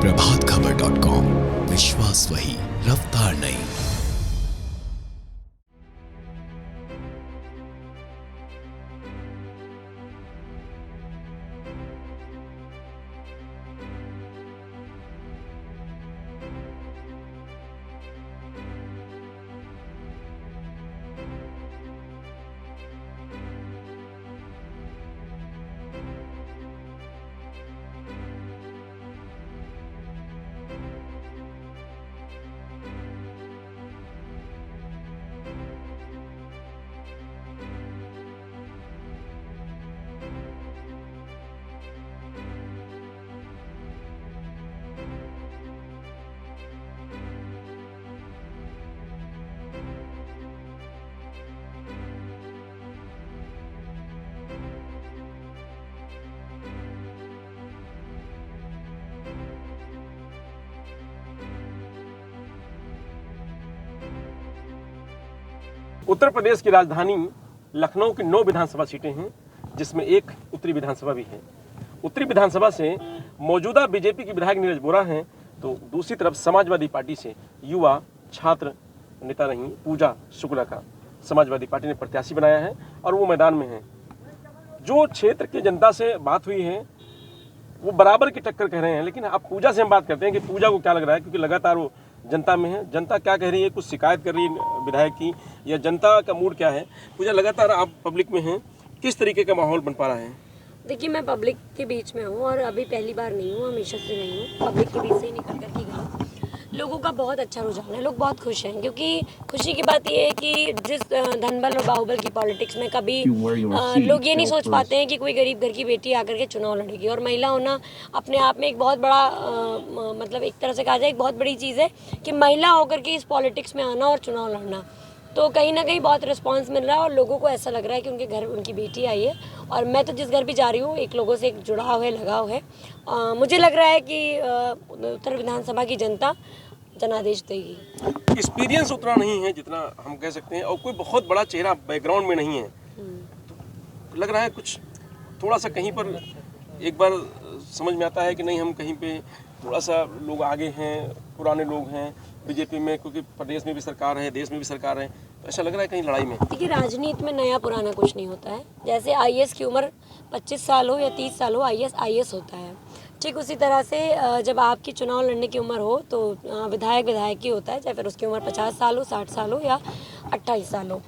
प्रभातखबर.com, विश्वास वही, रफ्तार नहीं। उत्तर प्रदेश की राजधानी लखनऊ की 9 विधानसभा सीटें हैं, जिसमें एक उत्तरी विधानसभा भी है। उत्तरी विधानसभा से मौजूदा बीजेपी की विधायक नीरज बोरा हैं, तो दूसरी तरफ समाजवादी पार्टी से युवा छात्र नेता रही पूजा शुक्ला का समाजवादी पार्टी ने प्रत्याशी बनाया है और वो मैदान में है। जो क्षेत्र की जनता से बात हुई है वो बराबर की टक्कर कह रहे हैं, लेकिन अब पूजा से हम बात करते हैं कि पूजा को क्या लग रहा है, क्योंकि लगातार वो जनता में है। जनता क्या कह रही है, कुछ शिकायत कर रही है विधायक की, या जनता का मूड क्या है? पूजा, लगातार आप पब्लिक में हैं, किस तरीके का माहौल बन पा रहा है? देखिए, मैं पब्लिक के बीच में हूँ और अभी पहली बार नहीं हूँ, हमेशा से नहीं हूँ। पब्लिक के बीच से ही निकल कर के गई। लोगों का बहुत अच्छा रुझान है, लोग बहुत खुश हैं, क्योंकि खुशी की बात यह है कि जिस धनबल और बाहुबल की पॉलिटिक्स में कभी लोग ये नहीं सोच पाते हैं कि कोई गरीब घर की बेटी आकर के चुनाव लड़ेगी। और महिला होना अपने आप में एक बहुत बड़ा मतलब एक तरह से कहा जाए एक बहुत बड़ी चीज़ है कि महिला होकर के इस पॉलिटिक्स में आना और चुनाव लड़ना। तो कहीं ना कहीं बहुत रिस्पांस मिल रहा है और लोगों को ऐसा लग रहा है कि उनके घर उनकी बेटी आई है। और मैं तो जिस घर भी जा रही हूँ, एक लोगों से एक जुड़ाव है, लगाव है। मुझे लग रहा है कि उत्तर विधानसभा की जनता जनादेश देगी। एक्सपीरियंस उतना नहीं है जितना हम कह सकते हैं, और कोई बहुत बड़ा चेहरा बैकग्राउंड में नहीं है, तो लग रहा है कुछ थोड़ा सा कहीं पर एक बार समझ में आता है कि नहीं, हम कहीं पे थोड़ा सा लोग आगे हैं, पुराने लोग हैं बीजेपी में, क्योंकि प्रदेश में भी सरकार है, देश में भी सरकार है, तो ऐसा लग रहा है कहीं लड़ाई में। देखिए, राजनीति में नया पुराना कुछ नहीं होता है। जैसे आईएएस की उम्र 25 साल हो या 30 साल हो, आईएएस होता है। ठीक उसी तरह से जब आपकी चुनाव लड़ने की उम्र हो तो विधायक ही होता है, चाहे फिर उसकी उम्र 50 साल हो, 60 साल हो या 28 साल हो।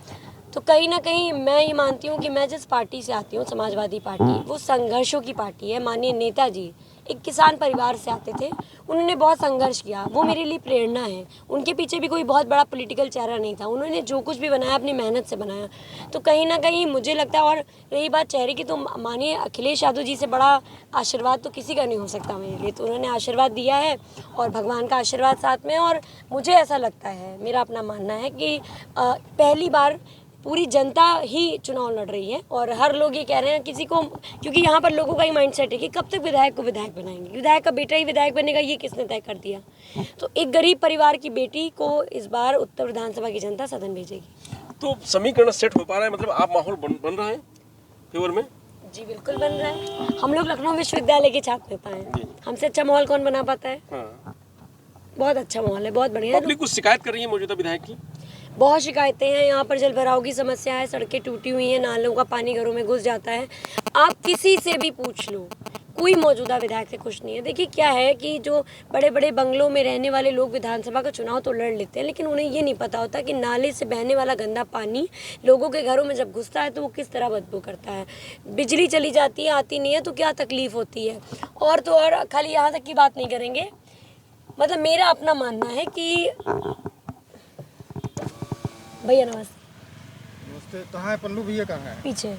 तो कहीं ना कहीं मैं ये मानती हूँ कि मैं जिस पार्टी से आती हूँ, समाजवादी पार्टी, वो संघर्षों की पार्टी है। माननीय नेताजी एक किसान परिवार से आते थे, उन्होंने बहुत संघर्ष किया, वो मेरे लिए प्रेरणा है। उनके पीछे भी कोई बहुत बड़ा पॉलिटिकल चेहरा नहीं था, उन्होंने जो कुछ भी बनाया अपनी मेहनत से बनाया। तो कहीं ना कहीं मुझे लगता है, और रही बात चेहरे की, तो मानिए अखिलेश यादव जी से बड़ा आशीर्वाद तो किसी का नहीं हो सकता मेरे लिए। तो उन्होंने आशीर्वाद दिया है और भगवान का आशीर्वाद साथ में। और मुझे ऐसा लगता है, मेरा अपना मानना है कि पहली बार पूरी जनता ही चुनाव लड़ रही है और हर लोग ये कह रहे हैं किसी को, क्योंकि यहाँ पर लोगों का ही माइंडसेट है कि कब तक विधायक को विधायक बनाएंगे, विधायक का बेटा ही विधायक बनेगा, ये किसने तय कर दिया। तो एक गरीब परिवार की बेटी को इस बार उत्तर विधानसभा की जनता सदन भेजेगी। तो समीकरण सेट हो पा रहा है, मतलब आप माहौल बन रहा है फेवर में? जी बिल्कुल बन रहा है। हम लोग लखनऊ विश्वविद्यालय के छात्र नेता हैं, हमसे अच्छा माहौल कौन बना पाता है? हाँ। बहुत अच्छा माहौल है, बहुत बढ़िया। पब्लिक कुछ शिकायत कर रही है मौजूदा विधायक की? बहुत शिकायतें हैं। यहाँ पर जल भराव की समस्या है, सड़कें टूटी हुई हैं, नालों का पानी घरों में घुस जाता है। आप किसी से भी पूछ लो, कोई मौजूदा विधायक से खुश नहीं है। देखिए क्या है कि जो बड़े बड़े बंगलों में रहने वाले लोग विधानसभा का चुनाव तो लड़ लेते हैं, लेकिन उन्हें ये नहीं पता होता कि नाले से बहने वाला गंदा पानी लोगों के घरों में जब घुसता है तो वो किस तरह बदबू करता है। बिजली चली जाती है, आती नहीं है, तो क्या तकलीफ होती है। और तो और खाली यहाँ तक की बात नहीं करेंगे, मतलब मेरा अपना मानना है कि भैया नमस्ते। नमस्ते। कहाँ है पन्नू भैया? कहाँ है? पीछे।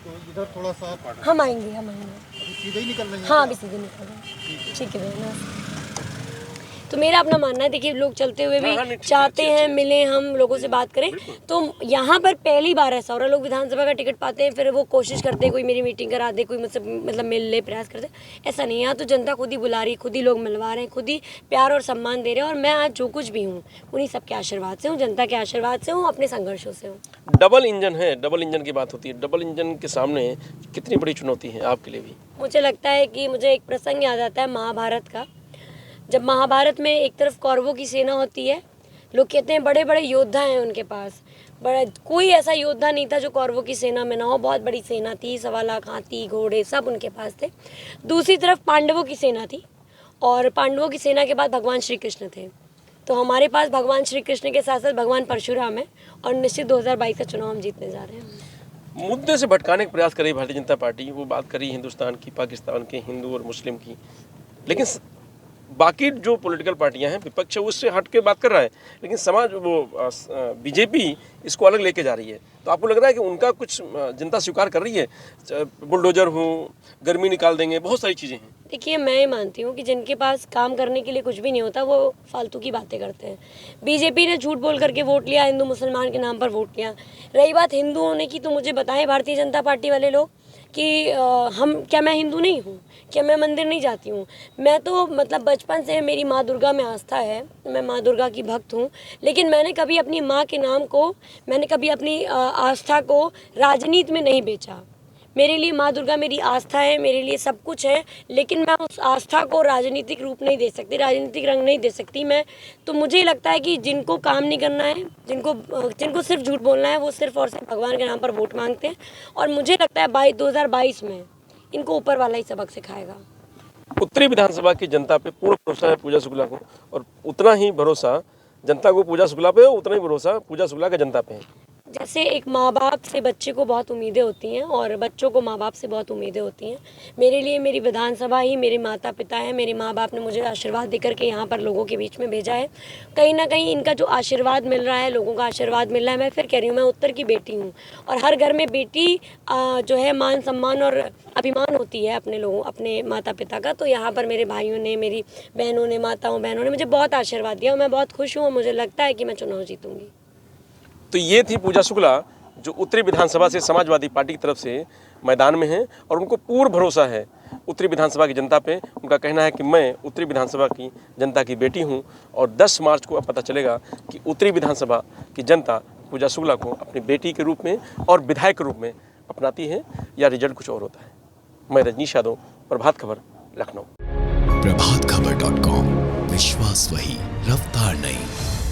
तो इधर थोड़ा सा हम आएंगे। अभी सीधे ही निकल रहे हैं? हाँ, अभी सीधे निकल रहे हैं। ठीक है भैया, नमस्ते। तो मेरा अपना मानना है, देखिए लोग चलते हुए भी चाहते हैं मिले, हम लोगों से बात करें। तो यहाँ पर पहली बार ऐसा हो रहा है, लोग विधानसभा का टिकट पाते हैं, फिर वो कोशिश करते हैं कोई मेरी मीटिंग करा दे, कोई मुझसे मतलब मिल ले, प्रयास करते। ऐसा नहीं है, यहाँ तो जनता खुद ही बुला रही है, खुद ही लोग मिलवा रहे हैं, खुद ही प्यार और सम्मान दे रहे हैं। और मैं आज जो कुछ भी हूँ उन्हीं सबके आशीर्वाद से हूँ, जनता के आशीर्वाद से हूँ, अपने संघर्षों से हूँ। डबल इंजन है, डबल इंजन की बात होती है, डबल इंजन के सामने कितनी बड़ी चुनौती है आपके लिए भी? मुझे लगता है कि मुझे एक प्रसंग याद आता है महाभारत का। जब महाभारत में एक तरफ कौरवों की सेना होती है, लोग कहते हैं बड़े बड़े योद्धा हैं उनके पास, बड़ा कोई ऐसा योद्धा नहीं था जो कौरवों की सेना में ना हो। बहुत बड़ी सेना थी, 1.25 लाख हाथी घोड़े सब उनके पास थे। दूसरी तरफ पांडवों की सेना थी और पांडवों की सेना के बाद भगवान श्री कृष्ण थे। तो हमारे पास भगवान श्री कृष्ण के साथ साथ भगवान परशुराम है और निश्चित 2022 का चुनाव हम जीतने जा रहे हैं। मुद्दे से भटकाने का प्रयास कर रही भारतीय जनता पार्टी, वो बात करी हिंदुस्तान की, पाकिस्तान के, हिंदू और मुस्लिम की, लेकिन बाकी जो पॉलिटिकल पार्टियां हैं, विपक्ष है, उससे हट के बात कर रहा है, लेकिन समाज वो बीजेपी इसको अलग लेके जा रही है। तो आपको लग रहा है कि उनका कुछ जनता स्वीकार कर रही है? बुलडोजर हो, गर्मी निकाल देंगे, बहुत सारी चीज़ें हैं। देखिए, मैं ये मानती हूँ कि जिनके पास काम करने के लिए कुछ भी नहीं होता वो फालतू की बातें करते हैं। बीजेपी ने झूठ बोल करके वोट लिया, हिंदू मुसलमान के नाम पर वोट लिया। रही बात हिंदू होने की, तो मुझे बताएं भारतीय जनता पार्टी वाले लोग कि मैं हिंदू नहीं हूँ, क्या मैं मंदिर नहीं जाती हूँ? मैं तो मतलब बचपन से मेरी माँ दुर्गा में आस्था है, मैं माँ दुर्गा की भक्त हूँ, लेकिन मैंने कभी अपनी माँ के नाम को, मैंने कभी अपनी आस्था को राजनीति में नहीं बेचा। मेरे लिए माँ दुर्गा मेरी आस्था है, मेरे लिए सब कुछ है, लेकिन मैं उस आस्था को राजनीतिक रूप नहीं दे सकती, राजनीतिक रंग नहीं दे सकती मैं। तो मुझे लगता है कि जिनको काम नहीं करना है, जिनको सिर्फ झूठ बोलना है, वो सिर्फ और सिर्फ भगवान के नाम पर वोट मांगते हैं। और मुझे लगता है 2022 में इनको ऊपर वाला ही सबक सिखाएगा। उत्तरी विधानसभा की जनता पे पूर्ण भरोसा है पूजा शुक्ला को, और उतना ही भरोसा जनता को पूजा शुक्ला पे, उतना ही भरोसा पूजा शुक्ला का जनता पे है। जैसे एक माँ बाप से बच्चे को बहुत उम्मीदें होती हैं और बच्चों को माँ बाप से बहुत उम्मीदें होती हैं। मेरे लिए मेरी विधानसभा ही मेरे माता पिता हैं। मेरे माँ बाप ने मुझे आशीर्वाद देकर के यहाँ पर लोगों के बीच में भेजा है। कहीं ना कहीं इनका जो आशीर्वाद मिल रहा है, लोगों का आशीर्वाद मिल रहा है। मैं फिर कह रही हूँ, मैं उत्तर की बेटी हूँ और हर घर में बेटी जो है मान सम्मान और अभिमान होती है अपने लोगों, अपने माता पिता का। तो यहाँ पर मेरे भाइयों ने, मेरी बहनों ने, माताओं बहनों ने मुझे बहुत आशीर्वाद दिया और मैं बहुत खुश हूँ और मुझे लगता है कि मैं चुनाव जीतूँगी। तो ये थी पूजा शुक्ला, जो उत्तरी विधानसभा से समाजवादी पार्टी की तरफ से मैदान में हैं और उनको पूर्ण भरोसा है उत्तरी विधानसभा की जनता पे। उनका कहना है कि मैं उत्तरी विधानसभा की जनता की बेटी हूं और 10 मार्च को अब पता चलेगा कि उत्तरी विधानसभा की जनता पूजा शुक्ला को अपनी बेटी के रूप में और विधायक के रूप में अपनाती है या रिजल्ट कुछ और होता है। मैं रजनीश यादव, प्रभात खबर, लखनऊ। प्रभातखबर.com, विश्वास वही, रफ्तार नहीं।